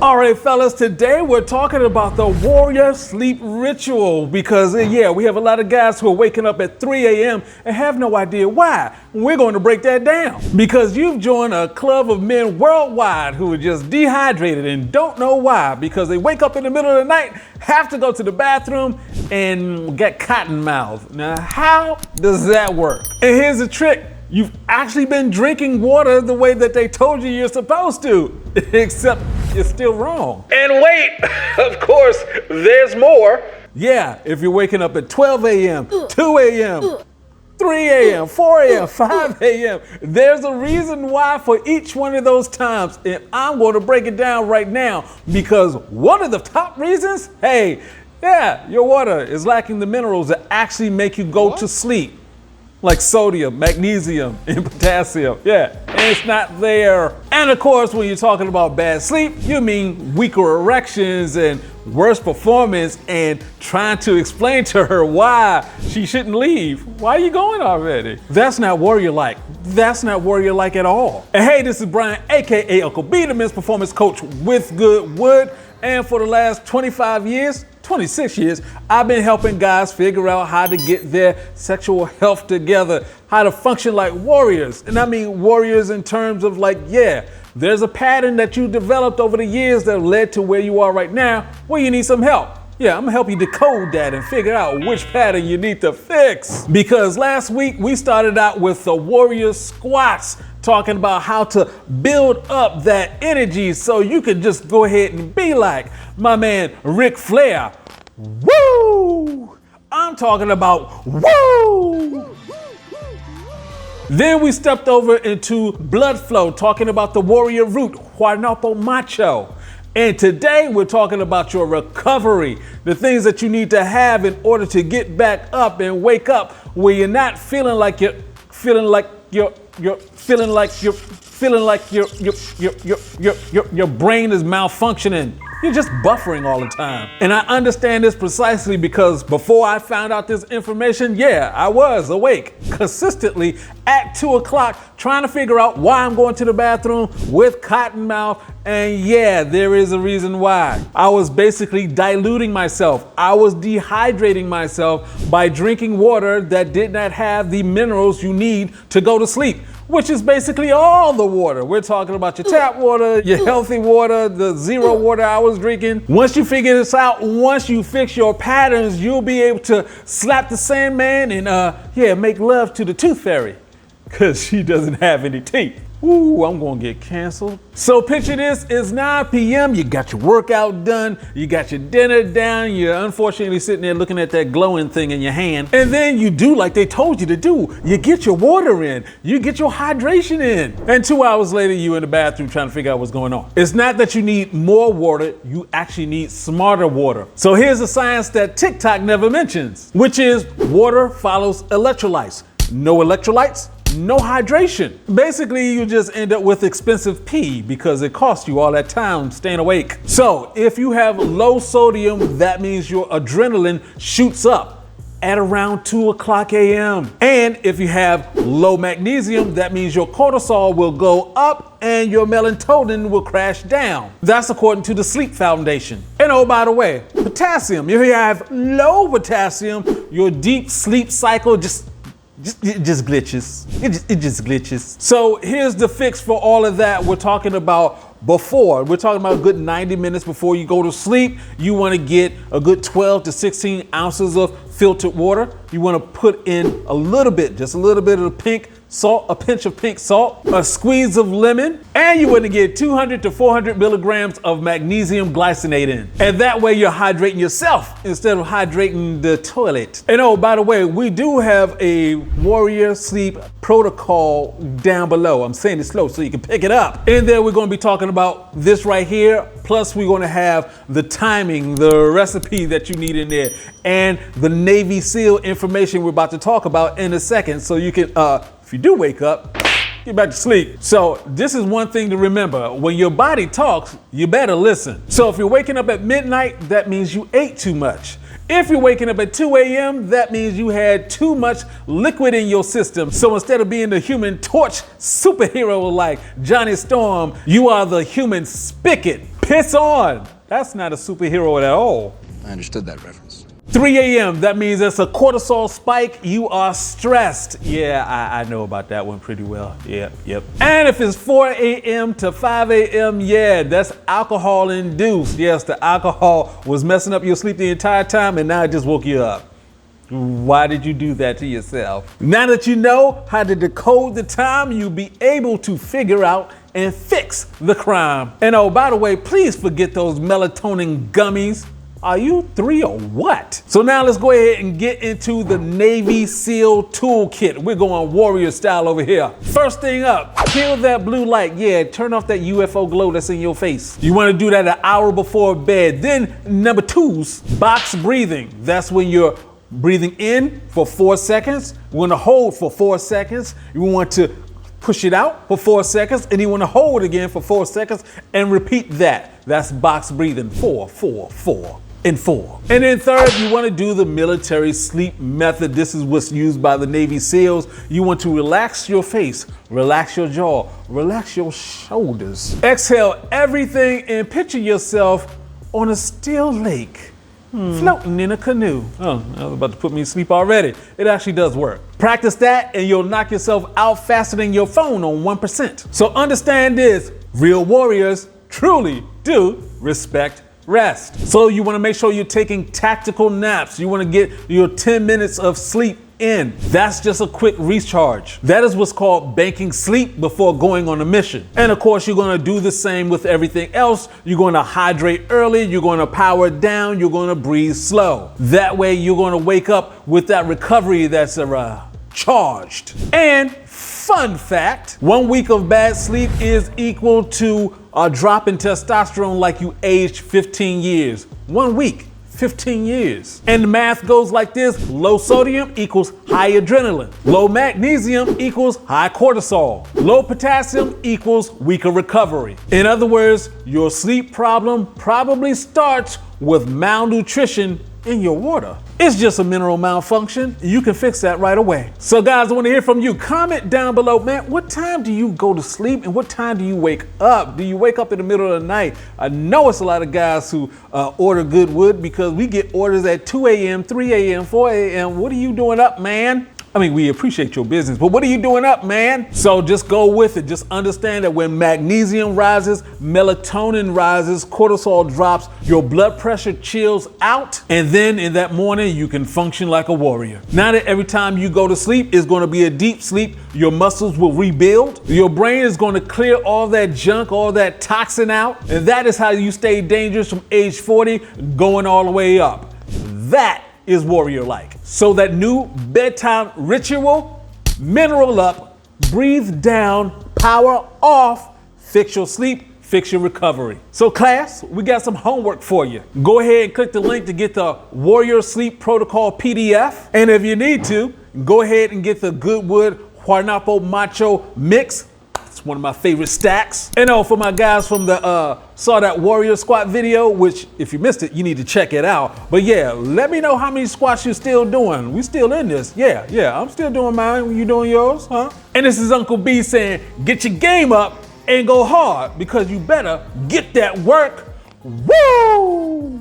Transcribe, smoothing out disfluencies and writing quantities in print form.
All right, fellas, today we're talking about the warrior sleep ritual because, yeah, we have a lot of guys who are waking up at 3 a.m. and have no idea why. We're going to break that down because you've joined a club of men worldwide who are just dehydrated and don't know why because they wake up in the middle of the night, have to go to the bathroom, and get cotton mouth. Now, how does that work? And here's the trick. You've actually been drinking water the way that they told you you're supposed to, except you're still wrong. And wait, of course, there's more. Yeah, if you're waking up at 12 a.m., 2 a.m., 3 a.m., 4 a.m., 5 a.m., there's a reason why for each one of those times. And I'm going to break it down right now because one of the top reasons, your water is lacking the minerals that actually make you go to sleep. Like sodium, magnesium, and potassium. Yeah, and it's not there. And of course, when you're talking about bad sleep, you mean weaker erections and worse performance and trying to explain to her why she shouldn't leave. Why are you going already? That's not warrior-like. That's not warrior-like at all. And hey, this is Brian, AKA Uncle B, the men's performance coach with Good Wood. And for the last 26 years, I've been helping guys figure out how to get their sexual health together, how to function like warriors. And I mean warriors in terms of there's a pattern that you developed over the years that led to where you are right now, where you need some help. Yeah, I'm gonna help you decode that and figure out which pattern you need to fix. Because last week we started out with the warrior squats, talking about how to build up that energy so you can just go ahead and be like my man Ric Flair. Woo! I'm talking about woo! Then we stepped over into blood flow, talking about the warrior root, Guanapo Macho. And today we're talking about your recovery, the things that you need to have in order to get back up and wake up where you're not feeling like your brain is malfunctioning. You're just buffering all the time. And I understand this precisely because before I found out this information, I was awake consistently at 2 o'clock trying to figure out why I'm going to the bathroom with cotton mouth. And there is a reason why. I was basically diluting myself. I was dehydrating myself by drinking water that did not have the minerals you need to go to sleep, which is basically all the water. We're talking about your tap water, your healthy water, the zero water I was drinking. Once you figure this out, once you fix your patterns, you'll be able to slap the Sandman and make love to the Tooth Fairy, because she doesn't have any teeth. Ooh, I'm gonna get canceled. So picture this, it's 9 p.m., you got your workout done, you got your dinner down, you're unfortunately sitting there looking at that glowing thing in your hand, and then you do like they told you to do. You get your water in, you get your hydration in, and 2 hours later, you in the bathroom trying to figure out what's going on. It's not that you need more water, you actually need smarter water. So here's the science that TikTok never mentions, which is water follows electrolytes. No electrolytes, no hydration. Basically, you just end up with expensive pee because it costs you all that time staying awake. So if you have low sodium, that means your adrenaline shoots up at around 2 o'clock a.m. And if you have low magnesium, that means your cortisol will go up and your melatonin will crash down. That's according to the Sleep Foundation. And oh, by the way, potassium. If you have low potassium, your deep sleep cycle just glitches. It just glitches. So here's the fix for all of that we're talking about before. We're talking about a good 90 minutes before you go to sleep. You want to get a good 12 to 16 ounces of filtered water. You want to put in just a little bit of pink salt, a pinch of pink salt, a squeeze of lemon, and you want to get 200 to 400 milligrams of magnesium glycinate in. And that way you're hydrating yourself instead of hydrating the toilet. And oh, by the way, we do have a warrior sleep protocol down below. I'm saying it slow so you can pick it up. In there, we're going to be talking about this right here. Plus, we're going to have the timing, the recipe that you need in there, and the Navy SEAL information we're about to talk about in a second. So you can, if you do wake up, get back to sleep. So this is one thing to remember. When your body talks, you better listen. So if you're waking up at midnight, that means you ate too much. If you're waking up at 2 a.m., that means you had too much liquid in your system. So instead of being the Human Torch superhero like Johnny Storm, you are the human spigot. Piss on. That's not a superhero at all. I understood that reference. 3 a.m., that means it's a cortisol spike, you are stressed. Yeah, I know about that one pretty well. Yep. And if it's 4 a.m. to 5 a.m., yeah, that's alcohol induced. Yes, the alcohol was messing up your sleep the entire time and now it just woke you up. Why did you do that to yourself? Now that you know how to decode the time, you'll be able to figure out and fix the crime. And oh, by the way, please forget those melatonin gummies. Are you 3 or what? So now let's go ahead and get into the Navy SEAL toolkit. We're going warrior style over here. First thing up, kill that blue light. Yeah, turn off that UFO glow that's in your face. You wanna do that an hour before bed. Then number 2's box breathing. That's when you're breathing in for 4 seconds. You wanna hold for 4 seconds. You want to push it out for 4 seconds, and you want to hold again for 4 seconds and repeat that. That's box breathing. 4, 4, 4, and 4. And then third, you want to do the military sleep method. This is what's used by the Navy SEALs. You want to relax your face, relax your jaw, relax your shoulders. Exhale everything and picture yourself on a still lake. Floating in a canoe. Oh, I was about to put me to sleep already. It actually does work. Practice that and you'll knock yourself out faster than your phone on 1%. So understand this, real warriors truly do respect rest. So you want to make sure you're taking tactical naps. You want to get your 10 minutes of sleep in. That's just a quick recharge. That is what's called banking sleep before going on a mission. And of course, you're going to do the same with everything else. You're going to hydrate early, you're going to power down, you're going to breathe slow. That way you're going to wake up with that recovery that's charged. And fun fact, 1 week of bad sleep is equal to a drop in testosterone like you aged 15 years. 1 week. 15 years. And the math goes like this: low sodium equals high adrenaline. Low magnesium equals high cortisol. Low potassium equals weaker recovery. In other words, your sleep problem probably starts with malnutrition in your water. It's just a mineral malfunction. You can fix that right away. So guys, I want to hear from you. Comment down below, man, what time do you go to sleep and what time do you wake up? Do you wake up in the middle of the night? I know it's a lot of guys who order Goodwood because we get orders at 2 a.m., 3 a.m., 4 a.m. What are you doing up, man? I mean, we appreciate your business, but what are you doing up, man? So just go with it. Just understand that when magnesium rises, melatonin rises, cortisol drops, your blood pressure chills out, and then in that morning, you can function like a warrior. Now that every time you go to sleep is going to be a deep sleep, your muscles will rebuild, your brain is going to clear all that junk, all that toxin out, and that is how you stay dangerous from age 40 going all the way up. That is warrior-like. So that new bedtime ritual, mineral up, breathe down, power off, fix your sleep, fix your recovery. So class, we got some homework for you. Go ahead and click the link to get the Warrior Sleep Protocol PDF. And if you need to, go ahead and get the Goodwood Guanapo Macho Mix. It's one of my favorite stacks. And for my guys from the Saw That Warrior Squat video, which if you missed it, you need to check it out. But yeah, let me know how many squats you're still doing. We still in this. Yeah, I'm still doing mine. You doing yours, huh? And this is Uncle B saying, get your game up and go hard because you better get that work. Woo!